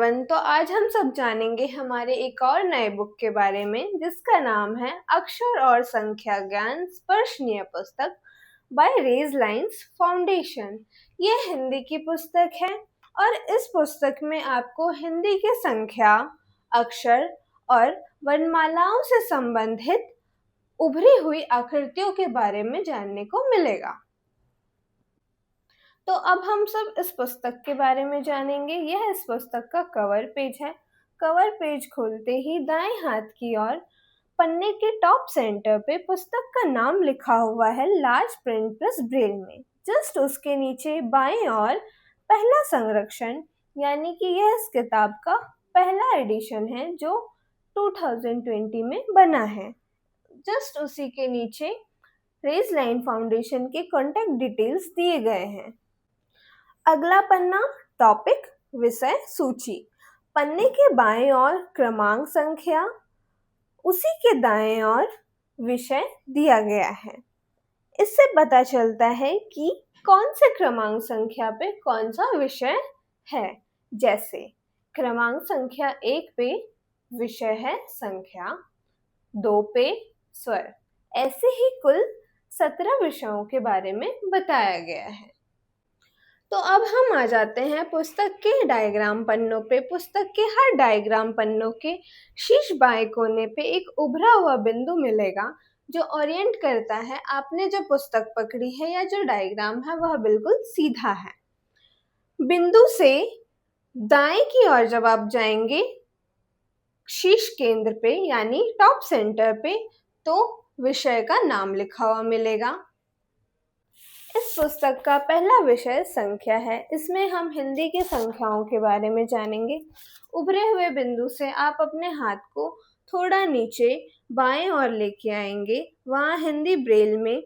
Everyone, तो आज हम सब जानेंगे हमारे एक और नए बुक के बारे में जिसका नाम है अक्षर और संख्या ज्ञान स्पर्शनीय पुस्तक बाय रेज लाइन्स फाउंडेशन। यह हिंदी की पुस्तक है और इस पुस्तक में आपको हिंदी के संख्या, अक्षर और वर्णमालाओं से संबंधित उभरी हुई आकृतियों के बारे में जानने को मिलेगा। तो अब हम सब इस पुस्तक के बारे में जानेंगे। यह इस पुस्तक का कवर पेज है। कवर पेज खोलते ही दाएं हाथ की ओर पन्ने के टॉप सेंटर पे पुस्तक का नाम लिखा हुआ है लार्ज प्रिंट प्लस ब्रेल में। जस्ट उसके नीचे बाएं ओर पहला संरक्षण, यानी कि यह इस किताब का पहला एडिशन है जो 2020 में बना है। जस्ट उसी के नीचे रेज लाइन फाउंडेशन के कॉन्टैक्ट डिटेल्स दिए गए हैं। अगला पन्ना टॉपिक विषय सूची। पन्ने के बाएं ओर क्रमांक संख्या, उसी के दाएं ओर विषय दिया गया है। इससे पता चलता है कि कौन से क्रमांक संख्या पे कौन सा विषय है। जैसे क्रमांक संख्या 1 पे विषय है संख्या, 2 पे स्वर। ऐसे ही कुल 17 विषयों के बारे में बताया गया है। तो अब हम आ जाते हैं पुस्तक के डायग्राम पन्नों पे। पुस्तक के हर डायग्राम पन्नों के शीर्ष बाएं कोने पे एक उभरा हुआ बिंदु मिलेगा जो ओरिएंट करता है आपने जो पुस्तक पकड़ी है या जो डायग्राम है वह बिल्कुल सीधा है। बिंदु से दाएं की ओर जब आप जाएंगे शीर्ष केंद्र पे यानी टॉप सेंटर पे, तो विषय का नाम लिखा हुआ मिलेगा। इस पुस्तक का पहला विषय संख्या है। इसमें हम हिंदी की संख्याओं के बारे में जानेंगे। उभरे हुए बिंदु से आप अपने हाथ को थोड़ा नीचे बाएं ओर लेके आएंगे। वहाँ हिंदी ब्रेल में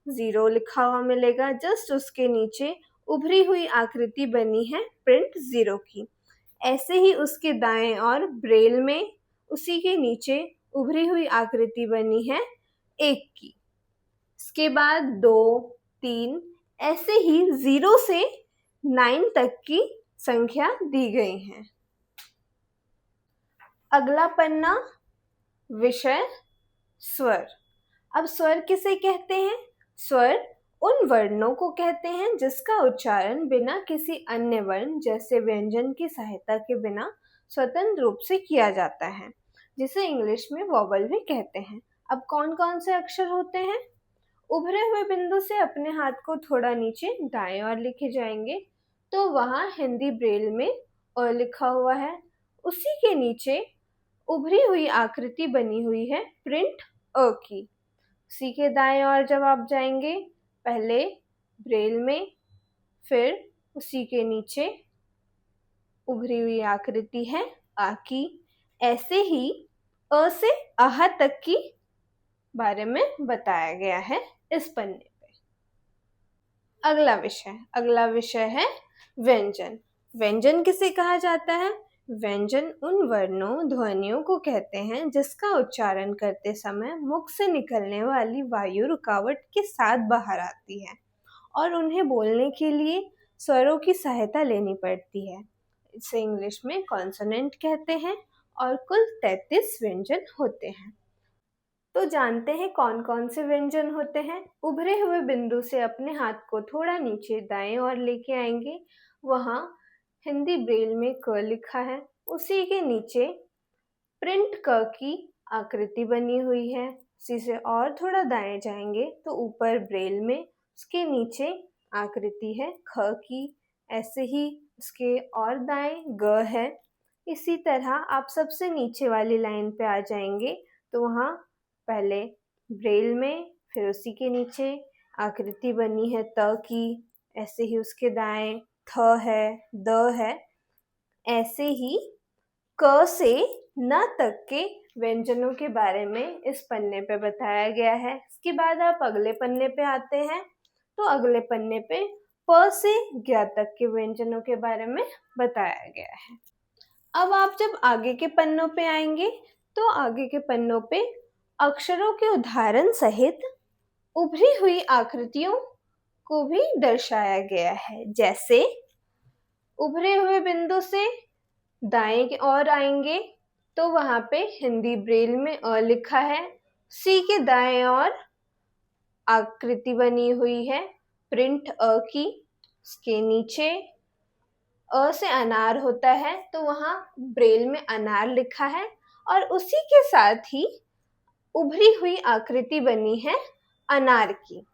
0 लिखा हुआ मिलेगा। जस्ट उसके नीचे उभरी हुई आकृति बनी है प्रिंट 0 की। ऐसे ही उसके दाएं ओर ब्रेल में उसी के नीचे उभरी हुई आकृति बनी है 1 की। इसके बाद 2, 3, ऐसे ही 0 से 9 तक की संख्या दी गई है। अगला पन्ना विषय स्वर। अब स्वर किसे कहते हैं? स्वर उन वर्णों को कहते हैं जिसका उच्चारण बिना किसी अन्य वर्ण जैसे व्यंजन की सहायता के बिना स्वतंत्र रूप से किया जाता है, जिसे इंग्लिश में वॉवल भी कहते हैं। अब कौन कौन से अक्षर होते हैं? उभरे हुए बिंदु से अपने हाथ को थोड़ा नीचे दाएं ओर लेके जाएंगे तो वहाँ हिंदी ब्रेल में अ लिखा हुआ है। उसी के नीचे उभरी हुई आकृति बनी हुई है प्रिंट अ की। उसी के दाएं ओर जब आप जाएंगे पहले ब्रेल में, फिर उसी के नीचे उभरी हुई आकृति है आ की। ऐसे ही अ से आह तक की बारे में बताया गया है इस पन्ने पे। अगला विषय है व्यंजन। व्यंजन किसे कहा जाता है? व्यंजन उन वर्णों ध्वनियों को कहते हैं जिसका उच्चारण करते समय मुख से निकलने वाली वायु रुकावट के साथ बाहर आती है और उन्हें बोलने के लिए स्वरों की सहायता लेनी पड़ती है। इसे इंग्लिश में कॉन्सोनेंट कहते हैं और कुल 33 व्यंजन होते हैं। तो जानते हैं कौन कौन से व्यंजन होते हैं। उभरे हुए बिंदु से अपने हाथ को थोड़ा नीचे दाएं ओर लेके आएंगे। वहाँ हिंदी ब्रेल में क लिखा है। उसी के नीचे प्रिंट क की आकृति बनी हुई है। उसी से और थोड़ा दाएं जाएंगे तो ऊपर ब्रेल में उसके नीचे आकृति है ख की। ऐसे ही उसके और दाएं ग है। इसी तरह आप सबसे नीचे वाली लाइन पे आ जाएंगे तो वहाँ पहले ब्रेल में, फिर उसी के नीचे आकृति बनी है त की। ऐसे ही उसके दाएं थ है, द है। ऐसे ही क से न तक के व्यंजनों के बारे में इस पन्ने पे बताया गया है। इसके बाद आप अगले पन्ने पे आते हैं तो अगले पन्ने पे प से ज्ञ तक के व्यंजनों के बारे में बताया गया है। अब आप जब आगे के पन्नों पे आएंगे तो आगे के पन्नों पे अक्षरों के उदाहरण सहित उभरी हुई आकृतियों को भी दर्शाया गया है। जैसे उभरे हुए बिंदु से दाएं ओर आएंगे तो वहां पे हिंदी ब्रेल में अ लिखा है। सी के दाएं ओर आकृति बनी हुई है प्रिंट अ की। उसके नीचे अ से अनार होता है तो वहां ब्रेल में अनार लिखा है और उसी के साथ ही उभरी हुई आकृति बनी है अनार की।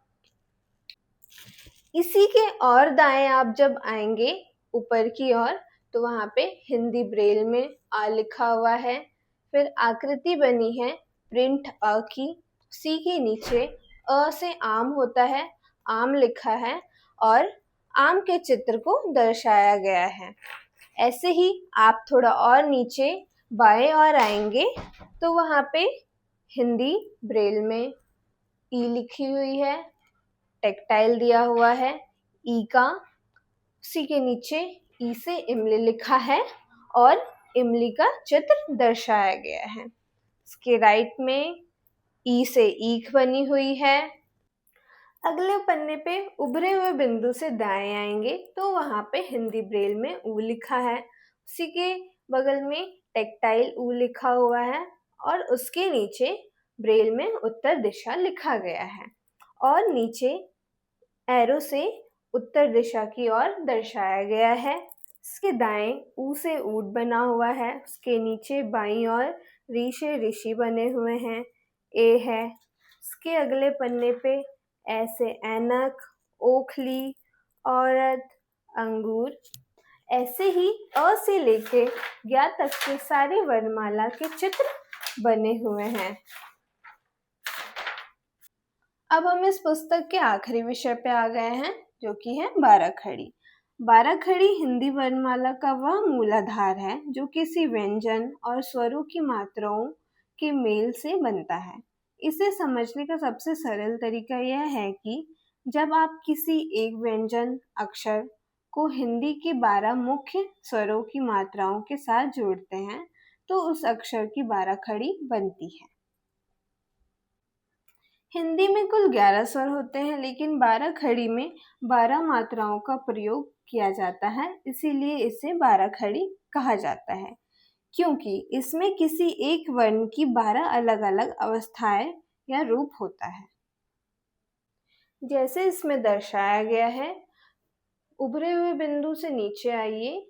इसी के और दाएं आप जब आएंगे ऊपर की ओर तो वहां पे हिंदी ब्रेल में आ लिखा हुआ है। फिर आकृति बनी है प्रिंट अ की। सी के नीचे अ से आम होता है, आम लिखा है और आम के चित्र को दर्शाया गया है। ऐसे ही आप थोड़ा और नीचे बाएं ओर आएंगे तो वहां पे हिंदी ब्रेल में ई लिखी हुई है, टेक्टाइल दिया हुआ है ई का। उसी के नीचे ई से इमली लिखा है और इमली का चित्र दर्शाया गया है। इसके राइट में ई से ईख बनी हुई है। अगले पन्ने पे उभरे हुए बिंदु से दाएं आएंगे तो वहां पे हिंदी ब्रेल में ऊ लिखा है। उसी के बगल में टेक्टाइल ऊ लिखा हुआ है और उसके नीचे ब्रेल में उत्तर दिशा लिखा गया है और नीचे एरो से उत्तर दिशा की ओर दर्शाया गया है। इसके दाएं ऊ से ऊट बना हुआ है। उसके नीचे बाईं ओर री से ऋषि बने हुए हैं, ए है। इसके अगले पन्ने पे ऐसे ऐनक, ओखली, औरत, अंगूर। ऐसे ही अ से लेके ज्ञ तक के सारे वर्णमाला के चित्र बने हुए हैं। अब हम इस पुस्तक के आखिरी विषय पे आ गए हैं जो कि है बाराखड़ी। बाराखड़ी हिंदी वर्णमाला का वह मूलाधार है जो किसी व्यंजन और स्वरों की मात्राओं के मेल से बनता है। इसे समझने का सबसे सरल तरीका यह है कि जब आप किसी एक व्यंजन अक्षर को हिंदी के 12 मुख्य स्वरों की मात्राओं के साथ जोड़ते हैं तो उस अक्षर की बाराखड़ी बनती है। हिंदी में कुल 11 स्वर होते हैं लेकिन बाराखड़ी में 12 मात्राओं का प्रयोग किया जाता है, इसीलिए इसे बाराखड़ी कहा जाता है क्योंकि इसमें किसी एक वर्ण की 12 अलग अलग अवस्थाएं या रूप होता है। जैसे इसमें दर्शाया गया है, उभरे हुए बिंदु से नीचे आइए,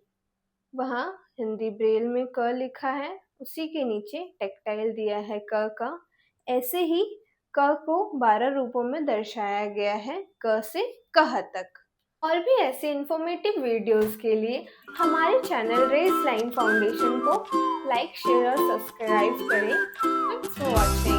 वहां हिंदी ब्रेल में क लिखा है, उसी के नीचे टेक्टाइल दिया है क का। ऐसे ही क को 12 रूपों में दर्शाया गया है क से कह तक। और भी ऐसे इन्फॉर्मेटिव वीडियोस के लिए हमारे चैनल रेस लाइन फाउंडेशन को लाइक, शेयर और सब्सक्राइब करें। Thanks for watching.